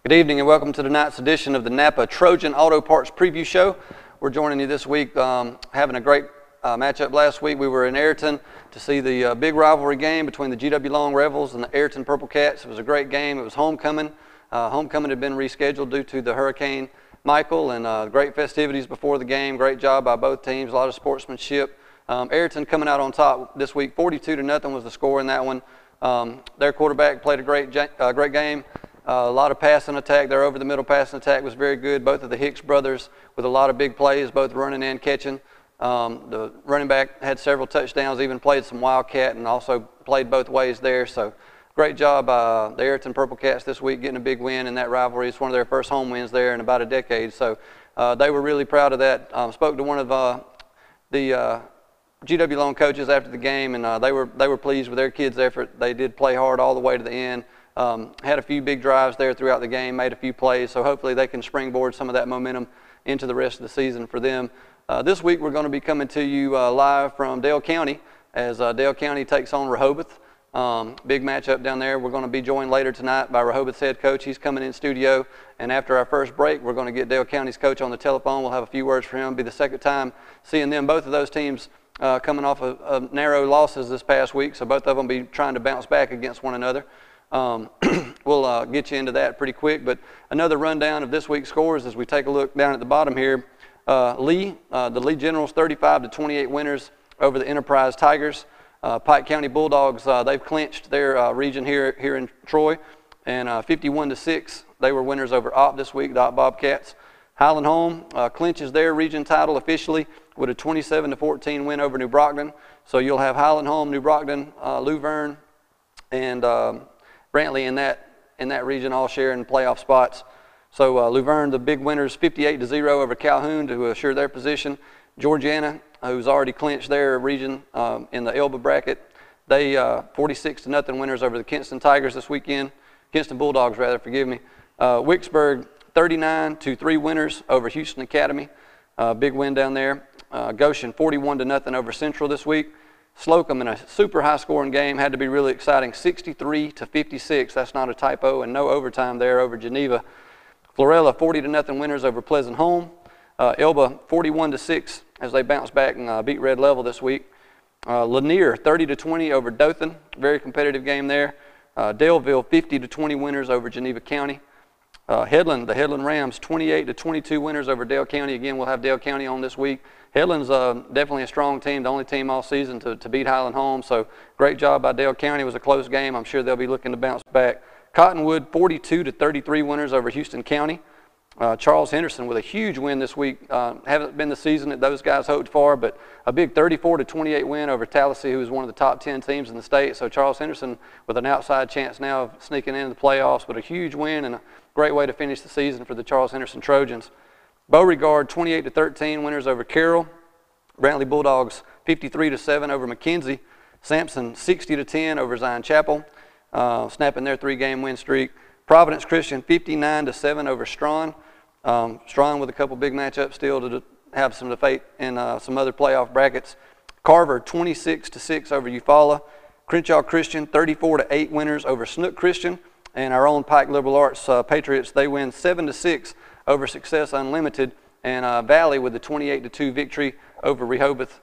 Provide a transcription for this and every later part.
Good evening and welcome to tonight's edition of the Napa Trojan Auto Parts Preview Show. We're joining you this week having a great matchup. Last week we were in Ayrton to see the big rivalry game between the GW Long Rebels and the Ayrton Purple Cats. It was a great game. It was homecoming. Homecoming had been rescheduled due to the Hurricane Michael, and great festivities before the game. Great job by both teams, a lot of sportsmanship. Ayrton coming out on top this week, 42-0 was the score in that one. Their quarterback played a great game. A lot of passing attack. Their over-the-middle passing attack was very good. Both of the Hicks brothers with a lot of big plays, both running and catching. The running back had several touchdowns, even played some Wildcat and also played both ways there. So great job the Ayrton Purple Cats this week getting a big win in that rivalry. It's one of their first home wins there in about a decade. So they were really proud of that. Spoke to one of the GW Long coaches after the game, and they were pleased with their kids' effort. They did play hard all the way to the end. Had a few big drives there throughout the game, made a few plays, so hopefully they can springboard some of that momentum into the rest of the season for them. This week we're going to be coming to you live from Dale County as Dale County takes on Rehoboth. Big matchup down there. We're going to be joined later tonight by Rehoboth's head coach. He's coming in studio, and after our first break we're going to get Dale County's coach on the telephone. We'll have a few words for him. It'll be the second time seeing them. Both of those teams coming off of narrow losses this past week, so both of them be trying to bounce back against one another. We'll get you into that pretty quick, but another rundown of this week's scores as we take a look down at the bottom here. The Lee Generals 35-28 winners over the Enterprise Tigers. Pike County Bulldogs, they've clinched their region here in Troy, and 51-6 they were winners over Opp this week, the Opp Bobcats. Highland Home clinches their region title officially with a 27-14 win over New Brockton. So you'll have Highland Home, New Brockton, Luverne, and Brantley in that region all sharing playoff spots. So Luverne, the big winners, 58-0 over Calhoun to assure their position. Georgiana, who's already clinched their region in the Elba bracket, they 46-0 winners over the Kinston Tigers this weekend. Kinston Bulldogs, rather, forgive me. Wicksburg, 39-3 winners over Houston Academy. Big win down there. Goshen, 41-0 over Central this week. Slocum in a super high-scoring game, had to be really exciting, 63-56. That's not a typo, and no overtime there over Geneva. Florella, 40-0 winners over Pleasant Home. Elba, 41-6 as they bounce back and beat Red Level this week. Lanier, 30-20 over Dothan, very competitive game there. Daleville, 50-20 winners over Geneva County. Headland, the Headland Rams, 28-22 winners over Dale County. Again, we'll have Dale County on this week. Headland's definitely a strong team, the only team all season to beat Highland Home. So great job by Dale County. It was a close game. I'm sure they'll be looking to bounce back. Cottonwood, 42-33 winners over Houston County. Charles Henderson with a huge win this week. Haven't been the season that those guys hoped for, but a big 34-28 win over Tallahassee, who is one of the top 10 teams in the state. So Charles Henderson with an outside chance now of sneaking into the playoffs, but a huge win and a great way to finish the season for the Charles Henderson Trojans. Beauregard, 28-13 winners over Carroll. Brantley Bulldogs, 53-7 over McKenzie. Sampson, 60-10 over Zion Chapel, snapping their 3-game win streak. Providence Christian, 59-7 over Strawn. Strawn with a couple big matchups still to have some debate in some other playoff brackets. Carver, 26-6 over Eufaula. Crenshaw Christian, 34-8 winners over Snook Christian. And our own Pike Liberal Arts Patriots, they win 7-6 over Success Unlimited. And Valley with the 28-2 victory over Rehoboth.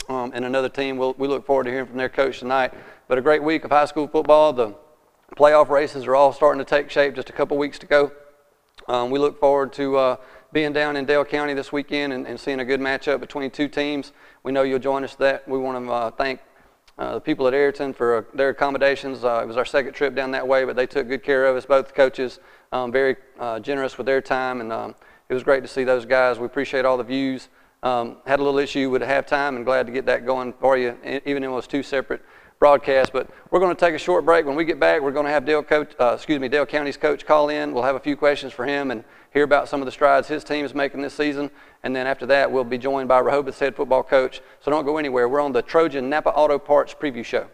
And another team we look forward to hearing from their coach tonight. But a great week of high school football. The playoff races are all starting to take shape, just a couple weeks to go. We look forward to being down in Dale County this weekend and seeing a good matchup between two teams. We know you'll join us for that. We want to thank the people at Ayrton for their accommodations. It was our second trip down that way, but they took good care of us, both coaches, very generous with their time, and it was great to see those guys. We appreciate all the views. Had a little issue with halftime, and glad to get that going for you, even though it was two separate broadcasts. But we're going to take a short break. When we get back, we're going to have Dale County's coach call in. We'll have a few questions for him and hear about some of the strides his team is making this season. And then after that, we'll be joined by Rehoboth's head football coach. So don't go anywhere. We're on the Trojan Napa Auto Parts Preview Show.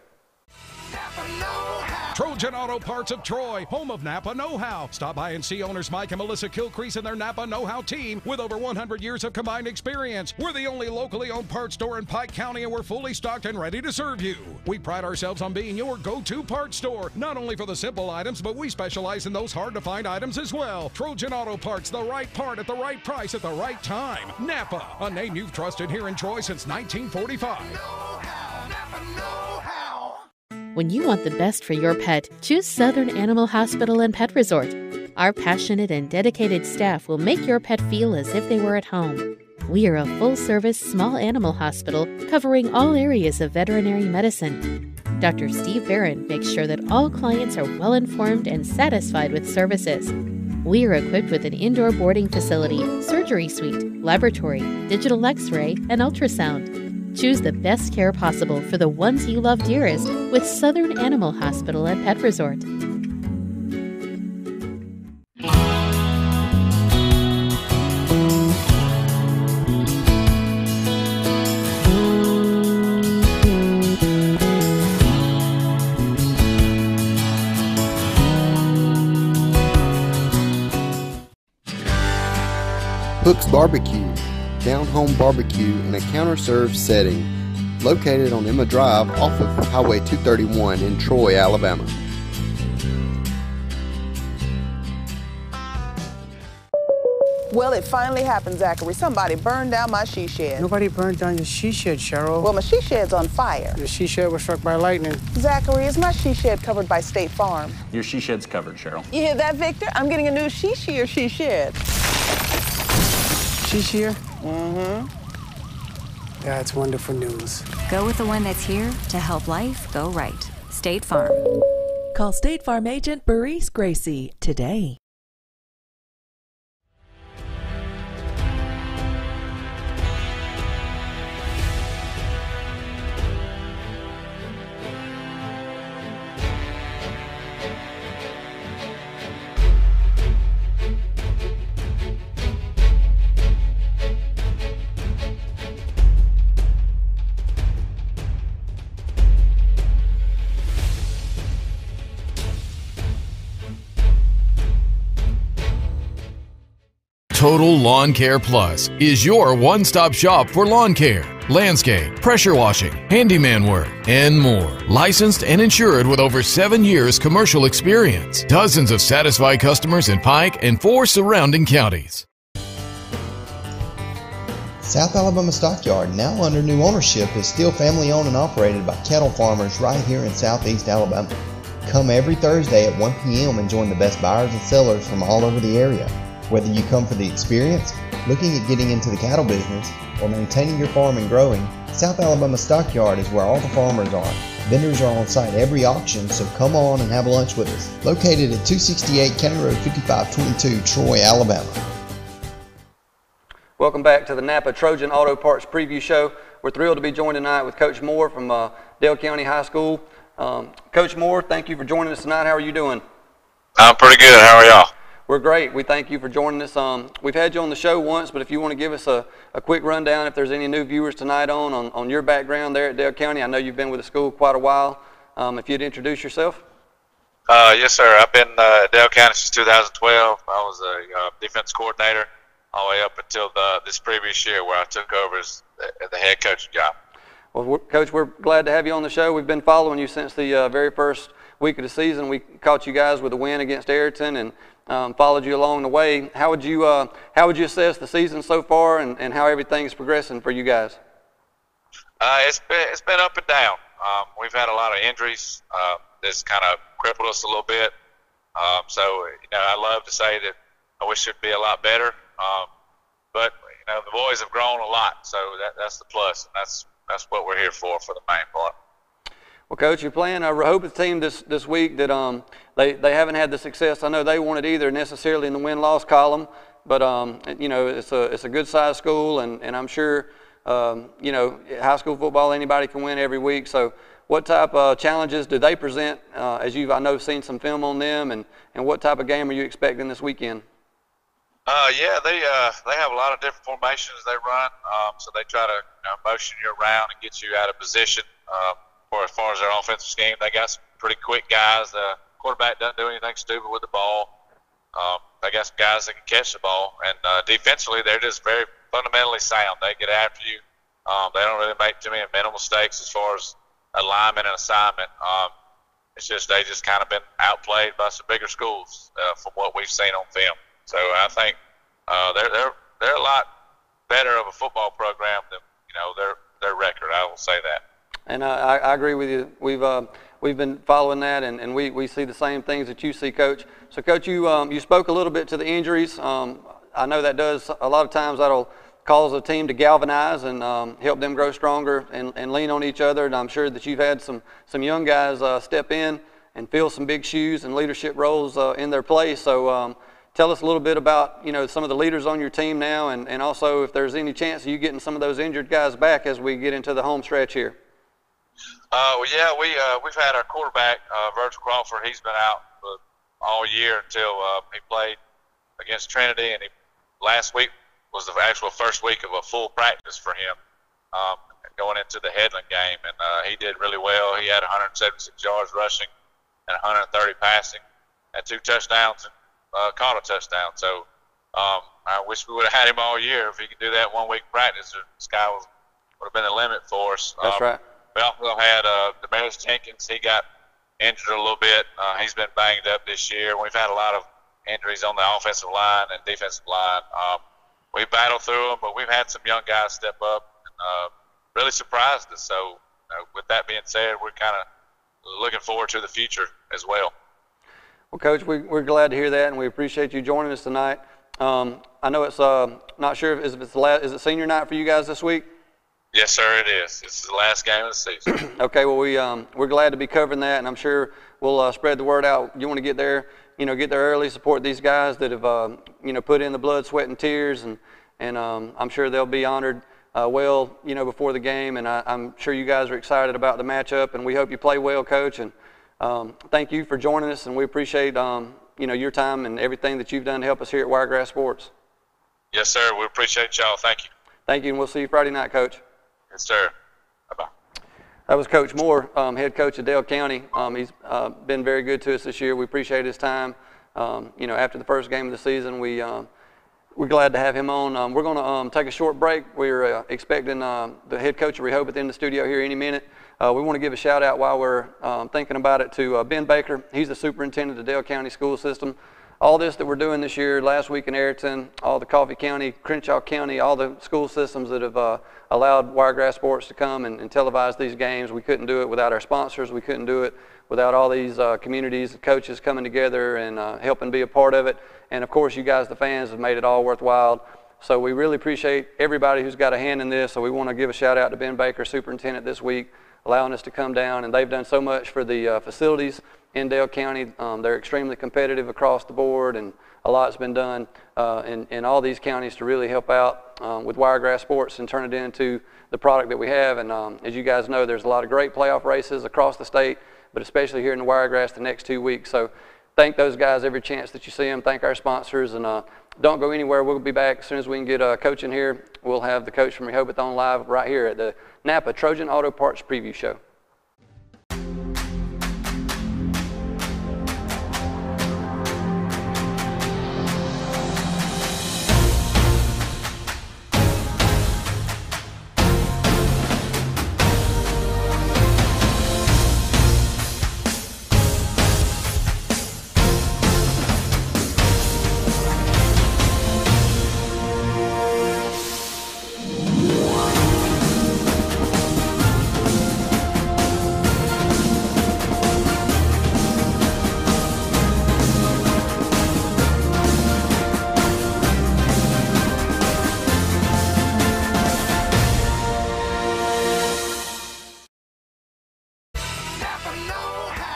Napa know-how. Trojan Auto Parts of Troy, home of Napa Know-How. Stop by and see owners Mike and Melissa Kilcrease and their Napa Know-How team with over 100 years of combined experience. We're the only locally owned parts store in Pike County, and we're fully stocked and ready to serve you. We pride ourselves on being your go-to parts store, not only for the simple items, but we specialize in those hard-to-find items as well. Trojan Auto Parts, the right part at the right price at the right time. Napa, a name you've trusted here in Troy since 1945. When you want the best for your pet, choose Southern Animal Hospital and Pet Resort. Our passionate and dedicated staff will make your pet feel as if they were at home. We are a full-service small animal hospital covering all areas of veterinary medicine. Dr. Steve Barron makes sure that all clients are well-informed and satisfied with services. We are equipped with an indoor boarding facility, surgery suite, laboratory, digital X-ray, and ultrasound. Choose the best care possible for the ones you love dearest with Southern Animal Hospital and Pet Resort. Hook's Barbecue, down-home barbecue in a counter-served setting, located on Emma Drive off of Highway 231 in Troy, Alabama. Well, it finally happened, Zachary. Somebody burned down my she shed. Nobody burned down your she shed, Cheryl. Well, my she shed's on fire. Your she shed was struck by lightning. Zachary, is my she shed covered by State Farm? Your she shed's covered, Cheryl. You hear that, Victor? I'm getting a new she shear she shed. She shear? Mm-hmm. That's wonderful news. Go with the one that's here to help life go right. State Farm. Call State Farm agent Burries Gracie today. Total Lawn Care Plus is your one-stop shop for lawn care, landscape, pressure washing, handyman work, and more. Licensed and insured with over 7 years commercial experience. Dozens of satisfied customers in Pike and 4 surrounding counties. South Alabama Stockyard, now under new ownership, is still family owned and operated by cattle farmers right here in Southeast Alabama. Come every Thursday at 1 p.m. and join the best buyers and sellers from all over the area. Whether you come for the experience, looking at getting into the cattle business, or maintaining your farm and growing, South Alabama Stockyard is where all the farmers are. Vendors are on site every auction, so come on and have lunch with us. Located at 268 County Road 5522, Troy, Alabama. Welcome back to the Napa Trojan Auto Parts Preview Show. We're thrilled to be joined tonight with Coach Moore from Dale County High School. Coach Moore, thank you for joining us tonight. How are you doing? I'm pretty good. How are y'all? We're great. We thank you for joining us. We've had you on the show once, but if you want to give us a quick rundown, if there's any new viewers tonight on your background there at Dale County. I know you've been with the school quite a while. If you'd introduce yourself. Yes, sir. I've been at Dale County since 2012. I was a defense coordinator all the way up until this previous year where I took over as the head coaching job. Well, Coach, we're glad to have you on the show. We've been following you since the very first week of the season. We caught you guys with a win against Ayrton and followed you along the way. How would you assess the season so far and how everything's progressing for you guys? It's been up and down. We've had a lot of injuries that's kind of crippled us a little bit. So I love to say that I wish it'd be a lot better. But the boys have grown a lot, so that's the plus, and that's what we're here for the main part. Well, Coach, you're playing a Rehoboth team this week that they haven't had the success. I know they wanted either necessarily in the win-loss column, but it's a good-sized school, and I'm sure high school football anybody can win every week. So, what type of challenges do they present? As I know seen some film on them, and what type of game are you expecting this weekend? They have a lot of different formations they run, so they try to motion you around and get you out of position. As far as their offensive scheme, they got some pretty quick guys. The quarterback doesn't do anything stupid with the ball. They got some guys that can catch the ball, and defensively they're just very fundamentally sound. They get after you. They don't really make too many mental mistakes as far as alignment and assignment. It's just they just kind of been outplayed by some bigger schools from what we've seen on film. So I think they're a lot better of a football program than their record. I will say that. And I agree with you. We've been following that, and we see the same things that you see, Coach. So, Coach, you spoke a little bit to the injuries. I know that does a lot of times that'll cause a team to galvanize and help them grow stronger and lean on each other. And I'm sure that you've had some young guys step in and fill some big shoes and leadership roles in their place. So tell us a little bit about some of the leaders on your team now, and also if there's any chance of you getting some of those injured guys back as we get into the home stretch here. We've had our quarterback, Virgil Crawford. He's been out all year until he played against Trinity, and last week was the actual first week of a full practice for him going into the Headland game, and he did really well. He had 176 yards rushing and 130 passing, and 2 touchdowns and caught a touchdown. So I wish we would have had him all year. If he could do that 1 week practice, the sky would have been the limit for us. That's right. We also had Damaris Jenkins. He got injured a little bit. He's been banged up this year. We've had a lot of injuries on the offensive line and defensive line. We battled through them, but we've had some young guys step up and really surprised us. So with that being said, we're kind of looking forward to the future as well. Well, Coach, we're glad to hear that, and we appreciate you joining us tonight. I know it's not sure if it's is it senior night for you guys this week? Yes, sir, it is. This is the last game of the season. Okay, well, we're glad to be covering that, and I'm sure we'll spread the word out. You want to get there, get there early, support these guys that have, put in the blood, sweat, and tears, and I'm sure they'll be honored before the game, and I'm sure you guys are excited about the matchup, and we hope you play well, Coach, and thank you for joining us, and we appreciate, your time and everything that you've done to help us here at Wiregrass Sports. Yes, sir. We appreciate y'all. Thank you. Thank you, and we'll see you Friday night, Coach. Yes, sir. Bye-bye. That was Coach Moore, head coach of Dale County. He's been very good to us this year. We appreciate his time. After the first game of the season, we're glad to have him on. We're going to take a short break. We're expecting the head coach of Rehoboth in the studio here any minute. We want to give a shout out while we're thinking about it to Ben Baker. He's the superintendent of the Dale County School System. All this that we're doing this year, last week in Ayrton, all the Coffee County, Crenshaw County, all the school systems that have allowed Wiregrass Sports to come and televise these games. We couldn't do it without our sponsors. We couldn't do it without all these communities, coaches coming together and helping be a part of it. And of course, you guys, the fans, have made it all worthwhile. So we really appreciate everybody who's got a hand in this. So we want to give a shout out to Ben Baker, superintendent, this week, allowing us to come down. And they've done so much for the facilities in Dale County. They're extremely competitive across the board, and a lot's been done in all these counties to really help out with Wiregrass Sports and turn it into the product that we have. And as you guys know, there's a lot of great playoff races across the state, but especially here in the Wiregrass the next 2 weeks. So thank those guys every chance that you see them. Thank our sponsors, and don't go anywhere. We'll be back as soon as we can get a coach in here. We'll have the coach from Rehoboth on live right here at the Napa Trojan Auto Parts Preview Show.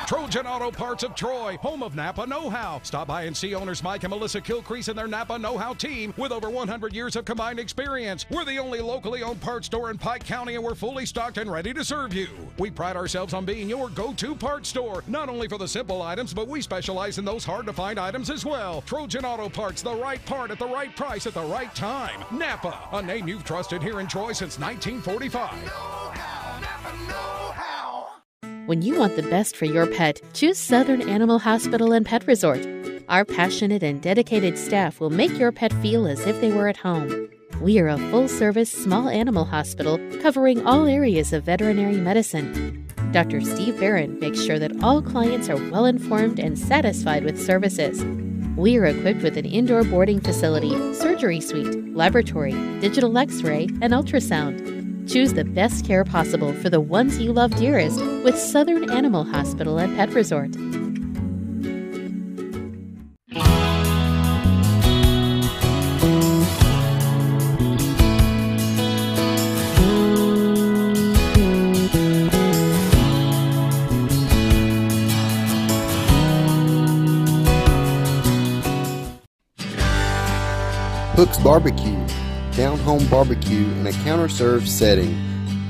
Trojan Auto Parts of Troy, home of Napa Know-How. Stop by and see owners Mike and Melissa Kilcrease and their Napa Know-How team with over 100 years of combined experience. We're the only locally owned parts store in Pike County, and we're fully stocked and ready to serve you. We pride ourselves on being your go-to parts store, not only for the simple items, but we specialize in those hard-to-find items as well. Trojan Auto Parts, the right part at the right price at the right time. Napa, a name you've trusted here in Troy since 1945. When you want the best for your pet, choose Southern Animal Hospital and Pet Resort. Our passionate and dedicated staff will make your pet feel as if they were at home. We are a full-service small animal hospital covering all areas of veterinary medicine. Dr. Steve Barron makes sure that all clients are well-informed and satisfied with services. We are equipped with an indoor boarding facility, surgery suite, laboratory, digital X-ray, and ultrasound. Choose the best care possible for the ones you love dearest with Southern Animal Hospital and Pet Resort. Hook's Barbecue, down-home barbecue in a counter-served setting,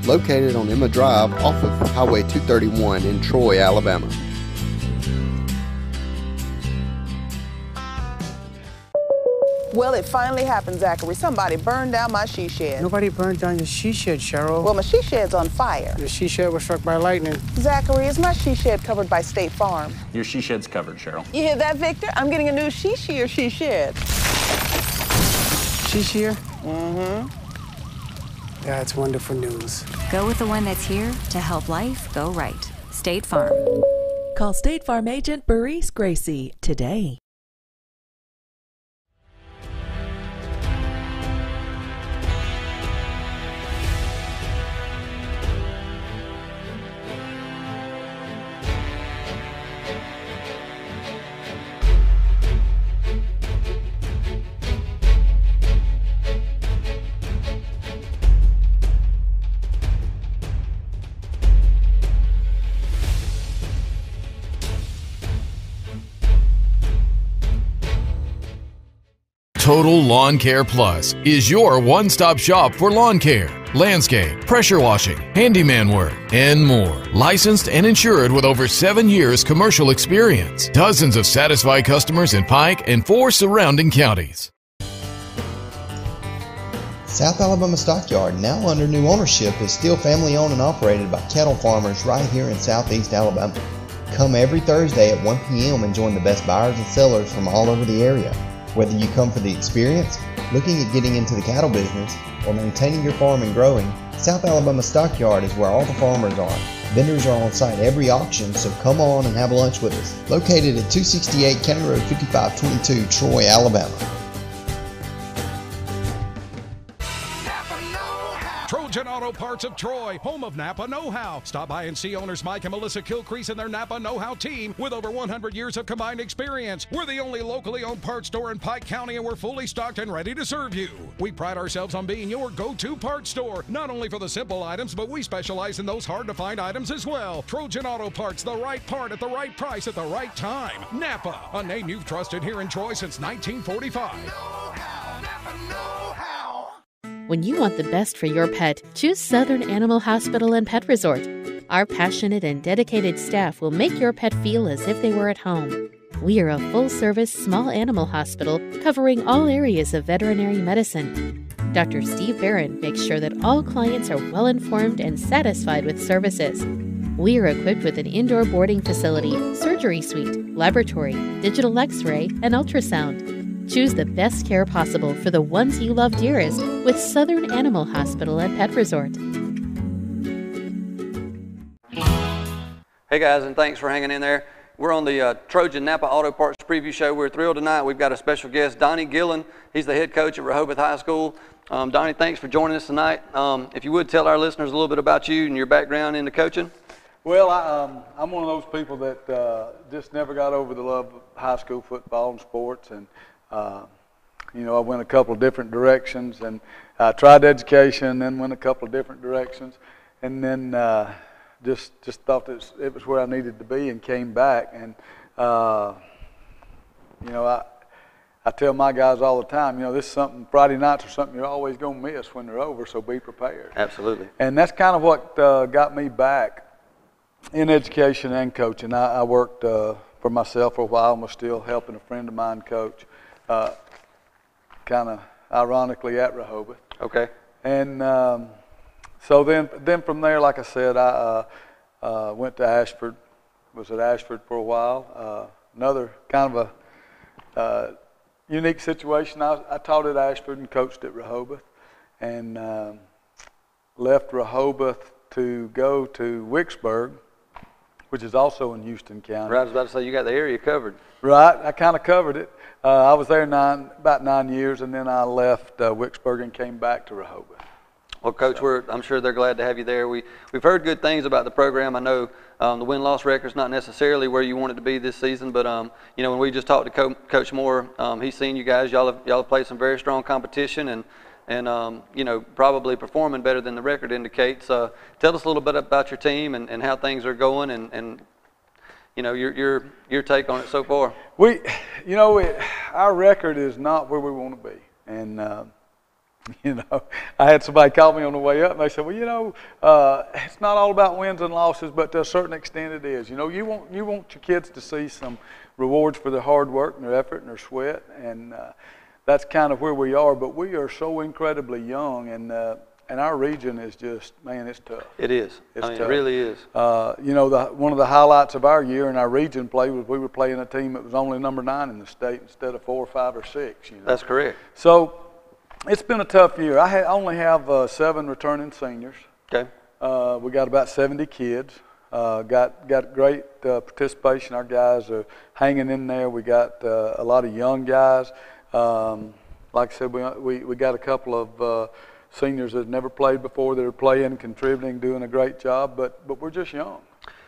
located on Emma Drive off of Highway 231 in Troy, Alabama. Well, it finally happened, Zachary. Somebody burned down my she shed. Nobody burned down your she shed, Cheryl. Well, my she shed's on fire. Your she shed was struck by lightning. Zachary, is my she shed covered by State Farm? Your she shed's covered, Cheryl. You hear that, Victor? I'm getting a new she shed. She shear? Mm-hmm. That's wonderful news. Go with the one that's here to help life go right. State Farm. Call State Farm agent Burris Gracie today. Total Lawn Care Plus is your one-stop shop for lawn care, landscape, pressure washing, handyman work, and more. Licensed and insured with over 7 years commercial experience. Dozens of satisfied customers in Pike and 4 surrounding counties. South Alabama Stockyard, now under new ownership, is still family owned and operated by cattle farmers right here in Southeast Alabama. Come every Thursday at 1 p.m. and join the best buyers and sellers from all over the area. Whether you come for the experience, looking at getting into the cattle business, or maintaining your farm and growing, South Alabama Stockyard is where all the farmers are. Vendors are on site every auction, so come on and have lunch with us. Located at 268 County Road 5522, Troy, Alabama. Trojan Auto Parts of Troy, home of Napa Know-How. Stop by and see owners Mike and Melissa Kilcrease and their Napa Know-How team with over 100 years of combined experience. We're the only locally owned parts store in Pike County, and we're fully stocked and ready to serve you. We pride ourselves on being your go-to parts store, not only for the simple items, but we specialize in those hard-to-find items as well. Trojan Auto Parts, the right part at the right price at the right time. Napa, a name you've trusted here in Troy since 1945. When you want the best for your pet, choose Southern Animal Hospital and Pet Resort. Our passionate and dedicated staff will make your pet feel as if they were at home. We are a full-service small animal hospital covering all areas of veterinary medicine. Dr. Steve Barron makes sure that all clients are well-informed and satisfied with services. We are equipped with an indoor boarding facility, surgery suite, laboratory, digital X-ray, and ultrasound. Choose the best care possible for the ones you love dearest with Southern Animal Hospital and Pet Resort. Hey guys, and thanks for hanging in there. We're on the Trojan Napa Auto Parts Preview Show. We're thrilled tonight. We've got a special guest, Donnie Gillen. He's the head coach at Rehoboth High School. Donnie, thanks for joining us tonight. If you would tell our listeners a little bit about you and your background into coaching. Well, I'm one of those people that just never got over the love of high school football and sports, and you know, I went a couple of different directions, and I tried education, then went a couple of different directions, and then just thought that it was where I needed to be, and came back. And you know, I tell my guys all the time, you know, this is something, Friday nights are something you're always going to miss when they're over, so be prepared. Absolutely. And that's kind of what got me back in education and coaching. I worked for myself for a while and was still helping a friend of mine coach, kind of ironically at Rehoboth. Okay. And so then from there, like I said, went to Ashford, was at Ashford for a while. Another kind of a unique situation. I taught at Ashford and coached at Rehoboth, and left Rehoboth to go to Wicksburg, which is also in Houston County. Right, I was about to say, you got the area covered. Right, I kind of covered it. I was there about 9 years, and then I left Wicksburg and came back to Rehoboth. Well, Coach, I'm sure they're glad to have you there. We've heard good things about the program. I know the win-loss record's not necessarily where you want it to be this season, but you know, when we just talked to Coach Moore, he's seen you guys. Y'all have played some very strong competition, and you know, probably performing better than the record indicates. Tell us a little bit about your team and how things are going, and you know, your take on it so far. You know, our record is not where we want to be, and you know, I had somebody call me on the way up, and they said, well, you know, it's not all about wins and losses, but to a certain extent it is. You know, you want your kids to see some rewards for their hard work and their effort and their sweat, and that's kind of where we are. But we are so incredibly young, and our region is just, man, it's tough. It is. It's I mean, tough. It really is. You know, one of the highlights of our year in our region play was we were playing a team that was only number 9 in the state instead of 4 or 5 or 6. You know? That's correct. So it's been a tough year. I only have 7 returning seniors. Okay. We got about 70 kids. Got great participation. Our guys are hanging in there. We got a lot of young guys. Like I said, we got a couple of seniors that have never played before that are playing, contributing, doing a great job. But we're just young.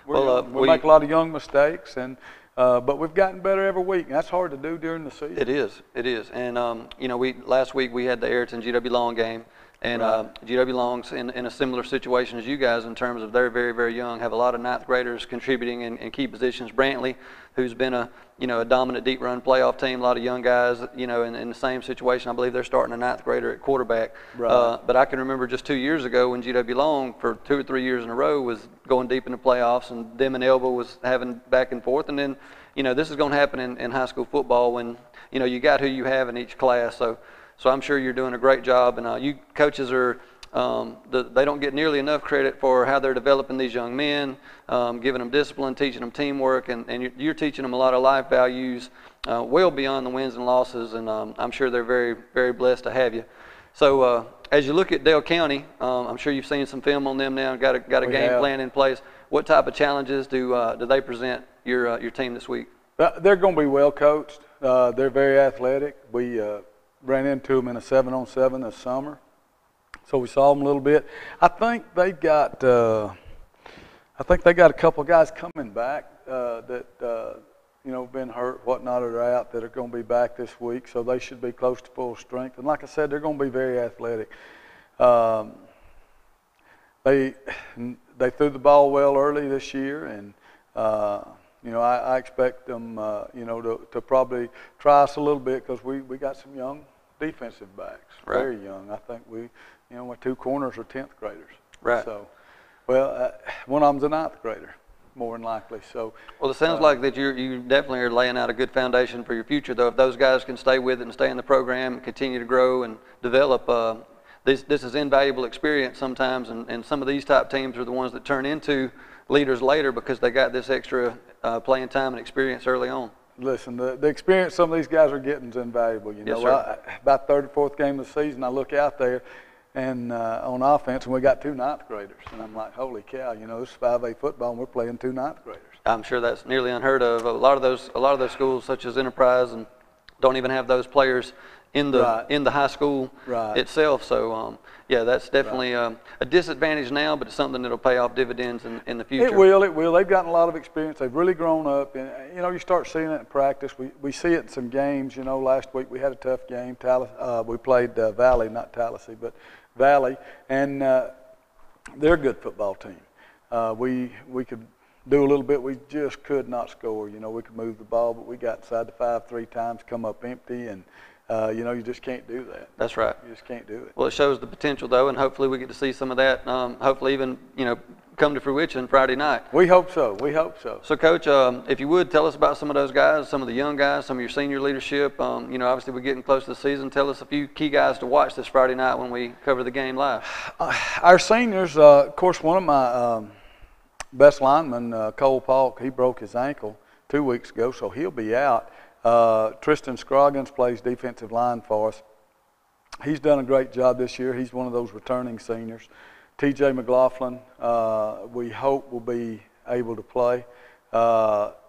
We make a lot of young mistakes, and but we've gotten better every week, and that's hard to do during the season. It is. It is. And you know, last week we had the Ayrton GW Long game. And GW Long's in a similar situation as you guys in terms of they're very, very young, have a lot of 9th graders contributing in key positions. Brantley, who's been a dominant deep run playoff team, a lot of young guys, you know, in the same situation. I believe they're starting a 9th grader at quarterback. Right. But I can remember just 2 years ago when GW Long for 2 or 3 years in a row was going deep in the playoffs, and them and Elba was having back and forth. And then, you know, this is going to happen in high school football when, you know, you got who you have in each class. So I'm sure you're doing a great job, and you coaches are they don't get nearly enough credit for how they're developing these young men, giving them discipline, teaching them teamwork, and you're teaching them a lot of life values well beyond the wins and losses, and I'm sure they're very, very blessed to have you. So as you look at Dale County, I'm sure you've seen some film on them now, got a game plan in place. What type of challenges do they present your team this week? They're going to be well coached. They're very athletic. We ran into them in a 7-on-7 this summer, so we saw them a little bit. I think they got a couple of guys coming back that you know, been hurt, whatnot, or out, that are going to be back this week, so they should be close to full strength. And like I said, they're going to be very athletic. They threw the ball well early this year, and you know, I expect them, you know, to probably try us a little bit, because we got some young defensive backs, very young. I think you know, my 2 corners are 10th graders. Right. So, well, one of them's a 9th grader, more than likely. So. Well, it sounds like that you definitely are laying out a good foundation for your future, though. If those guys can stay with it and stay in the program and continue to grow and develop, this is invaluable experience sometimes, and some of these type teams are the ones that turn into leaders later because they got this extra playing time and experience early on. Listen, the experience some of these guys are getting is invaluable. You know, yes, sir. About 3rd or 4th game of the season, I look out there and on offense, and we got 2 9th graders, and I'm like, holy cow! You know, this is 5A football, and we're playing 2 9th graders. I'm sure that's nearly unheard of. A lot of those schools, such as Enterprise, and don't even have those players in the high school itself. So yeah, that's definitely a disadvantage now, but it's something that'll pay off dividends in the future. It will. They've gotten a lot of experience. They've really grown up, and you know, you start seeing it in practice. We see it in some games. You know, last week we had a tough game. We played Valley, not Tallahassee, but Valley, and they're a good football team. We could do a little bit. We just could not score. You know, we could move the ball, but we got inside the 5 3 times, come up empty, and you know, you just can't do that. That's right. You just can't do it. Well, it shows the potential, though, and hopefully we get to see some of that, hopefully even, you know, come to fruition Friday night. We hope so. We hope so. So, Coach, if you would, tell us about some of those guys, some of the young guys, some of your senior leadership. You know, obviously we're getting close to the season. Tell us a few key guys to watch this Friday night when we cover the game live. Our seniors, of course, one of best lineman, Cole Polk, he broke his ankle 2 weeks ago, so he'll be out. Tristan Scroggins plays defensive line for us. He's done a great job this year. He's one of those returning seniors. T.J. McLaughlin, we hope will be able to play.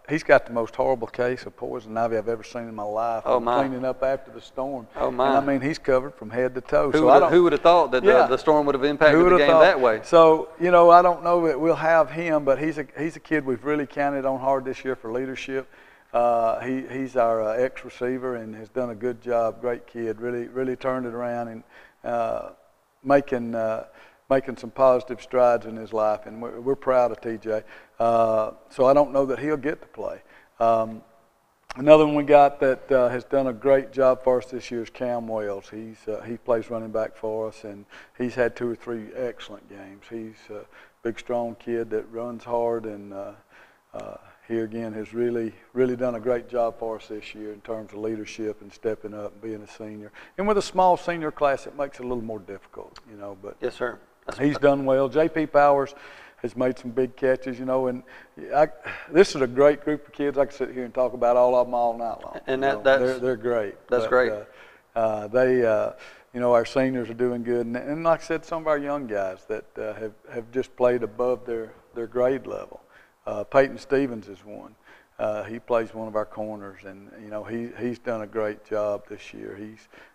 He's got the most horrible case of poison ivy I've ever seen in my life. Oh, my. Cleaning up after the storm. Oh, my. And, I mean, he's covered from head to toe. Who would have thought that the storm would have impacted the game that way? So, you know, I don't know that we'll have him, but he's a kid we've really counted on hard this year for leadership. He's our ex-receiver and has done a good job. Great kid, really turned it around and making some positive strides in his life, and we're proud of TJ. So I don't know that he'll get to play. Another one we got that has done a great job for us this year is Cam Wells. He plays running back for us, and he's had 2 or 3 excellent games. He's a big, strong kid that runs hard, and he again has really done a great job for us this year in terms of leadership and stepping up and being a senior. And with a small senior class, it makes it a little more difficult, you know. But yes, sir. He's done well. J.P. Powers has made some big catches, you know, and this is a great group of kids. I can sit here and talk about all of them all night long. And they're great. That's great. You know, our seniors are doing good, and like I said, some of our young guys that have just played above their grade level. Peyton Stevens is one. He plays one of our corners, and you know he's done a great job this year.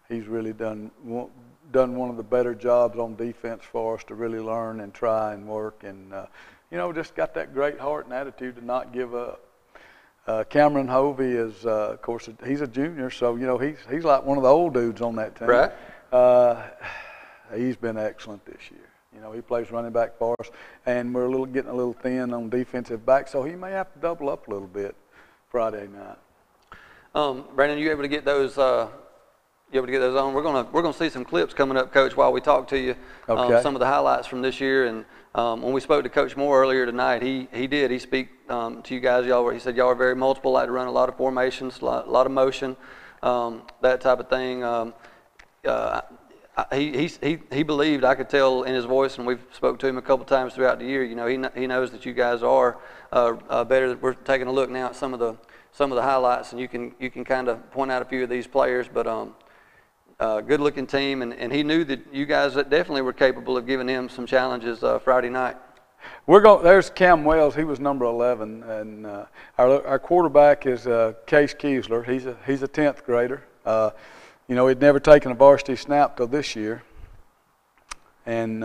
He's really done one of the better jobs on defense for us to really learn and try and work, and you know, just got that great heart and attitude to not give up. Cameron Hovey is, of course, he's a junior, so you know he's like one of the old dudes on that team. Right. He's been excellent this year. You know, he plays running back for us, and we're getting a little thin on defensive back, so he may have to double up a little bit Friday night. Brandon, you able to get those? You able to get those on? We're gonna see some clips coming up, Coach, while we talk to you. Okay. Some of the highlights from this year, and when we spoke to Coach Moore earlier tonight, he speak to you guys. He said y'all are very multiple, like to run a lot of formations, a lot of motion, that type of thing. He believed, I could tell in his voice, and we've spoke to him a couple times throughout the year. You know, he knows that you guys are better. We're taking a look now at some of the highlights, and you can kind of point out a few of these players, but good-looking team, and he knew that you guys definitely were capable of giving him some challenges Friday night. There's Cam Wells. He was number 11, and our quarterback is Case Kiesler. He's a 10th grader. You know, he'd never taken a varsity snap till this year, and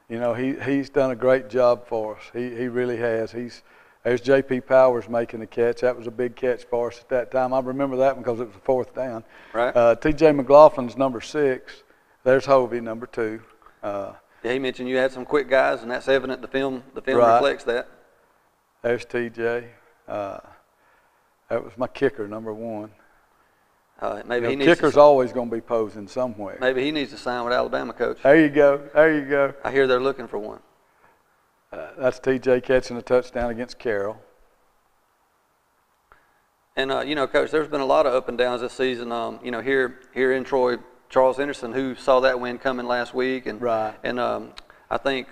you know he's done a great job for us. He really has. There's J.P. Powers making the catch. That was a big catch for us at that time. I remember that one because it was a 4th down. Right. T.J. McLaughlin's number 6. There's Hovey, number 2. Yeah, he mentioned you had some quick guys, and that's evident. The film right. reflects that. There's T.J. That was my kicker, number 1. Kicker's always going to be posing somewhere. Maybe he needs to sign with Alabama, Coach. There you go. I hear they're looking for one. That's TJ catching a touchdown against Carroll. And you know, Coach, there's been a lot of up and downs this season. You know, here in Troy, Charles Henderson, who saw that win coming last week, and right. And I think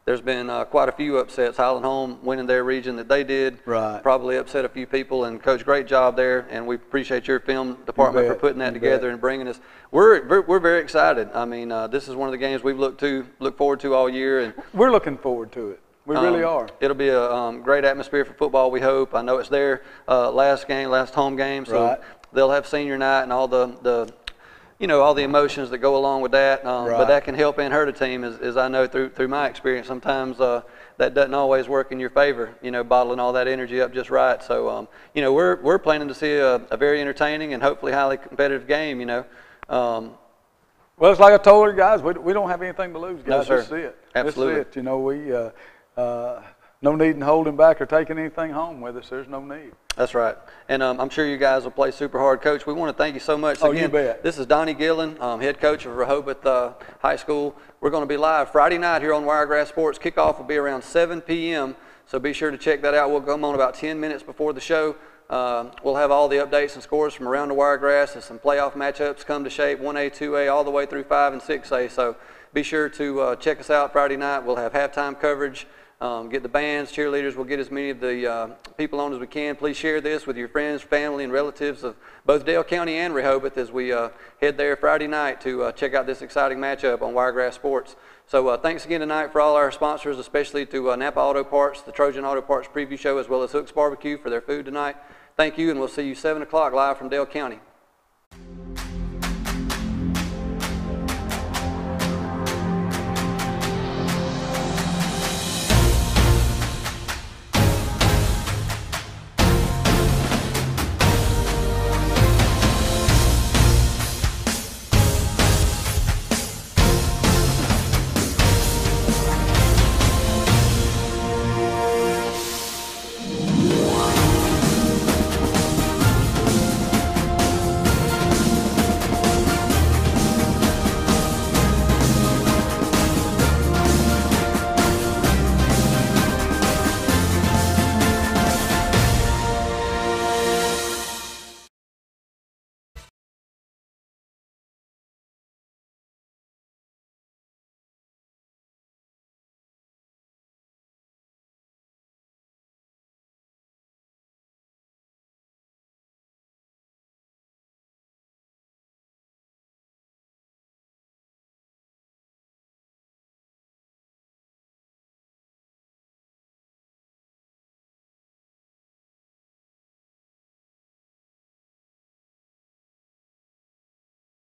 there's been quite a few upsets. Highland Home winning their region that they did, right. Probably upset a few people. And Coach, great job there, and we appreciate your film department for putting that together and bringing us. We're very excited. I mean, this is one of the games we've look forward to all year, and we're looking forward to it. We really are. It'll be a great atmosphere for football, we hope. I know it's their last home game, so right. They'll have senior night and all the you know, all the emotions that go along with that. Right. But that can help and hurt a team, as I know through my experience. Sometimes that doesn't always work in your favor, you know, bottling all that energy up just right. So, you know, we're planning to see a very entertaining and hopefully highly competitive game, you know. Well, it's like I told you guys, we don't have anything to lose, guys. No, sir. This is it. Absolutely. This is it. You know, we no need in holding back or taking anything home with us. There's no need. That's right. And I'm sure you guys will play super hard. Coach, we want to thank you so much. Oh, again, you bet. This is Donnie Gillen, head coach of Rehoboth High School. We're going to be live Friday night here on Wiregrass Sports. Kickoff will be around 7 p.m., so be sure to check that out. We'll come on about 10 minutes before the show. We'll have all the updates and scores from around the Wiregrass, and some playoff matchups come to shape, 1A, 2A, all the way through 5 and 6A. So be sure to check us out Friday night. We'll have halftime coverage get the bands, cheerleaders. We'll get as many of the people on as we can. Please share this with your friends, family, and relatives of both Dale County and Rehoboth as we head there Friday night to check out this exciting matchup on Wiregrass Sports. So thanks again tonight for all our sponsors, especially to Napa Auto Parts, the Trojan Auto Parts Preview Show, as well as Hooks Barbecue for their food tonight. Thank you, and we'll see you 7 o'clock live from Dale County.